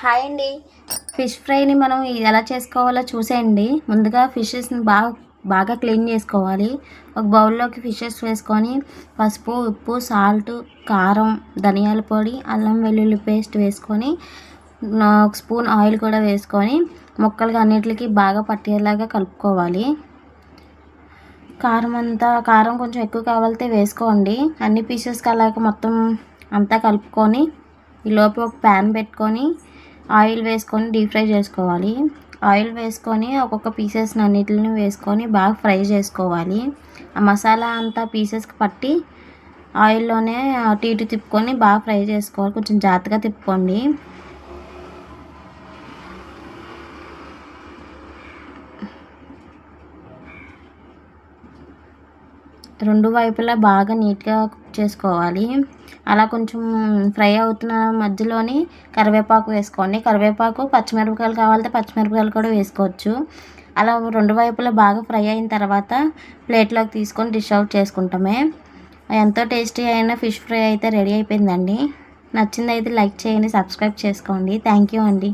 Hi అండి. Fish ఫ్రైని మనం ఎలా చేసుకోవాలో చూసేయండి. ముందుగా ఫిషెస్ని బాగా క్లీన్ చేసుకోవాలి. ఒక బౌల్లోకి ఫిషెస్ వేసుకొని పసుపు, ఉప్పు, సాల్ట్, కారం, ధనియాల పొడి, అల్లం వెల్లుల్లి పేస్ట్ వేసుకొని ఒక స్పూన్ ఆయిల్ కూడా వేసుకొని ముక్కలకి అన్నిటికి బాగా పట్టేలాగా కలుపుకోవాలి. కారం కొంచెం ఎక్కువ కావాలితే వేసుకోండి. అన్ని పీసెస్కి అలాగ మొత్తం అంతా కలుపుకొని ఈలోపు ఒక ప్యాన్ పెట్టుకొని ఆయిల్ వేసుకొని డీప్ ఫ్రై చేసుకోవాలి. ఆయిల్ వేసుకొని ఒక్కొక్క పీసెస్ని అన్నిటిని వేసుకొని బాగా ఫ్రై చేసుకోవాలి. ఆ మసాలా అంతా పీసెస్కి పట్టి ఆయిల్లోనే అటు ఇటు తిప్పుకొని బాగా ఫ్రై చేసుకోవాలి. కొంచెం జాగ్రత్తగా తిప్పుకోండి. రెండు వైపులా బాగా నీట్గా కుక్ చేసుకోవాలి. అలా కొంచెం ఫ్రై అవుతున్న మధ్యలోని కరివేపాకు వేసుకోండి. కరివేపాకు, పచ్చిమిరపకాయలు కావాలంటే పచ్చిమిరపకాయలు కూడా వేసుకోవచ్చు. అలా రెండు వైపులా బాగా ఫ్రై అయిన తర్వాత ప్లేట్లోకి తీసుకొని డిష్ అవుట్ చేసుకుంటామే. ఎంతో టేస్టీ అయిన ఫిష్ ఫ్రై అయితే రెడీ అయిపోయిందండి. నచ్చిందైతే లైక్ చేయండి, సబ్స్క్రైబ్ చేసుకోండి. థ్యాంక్ యూ అండి.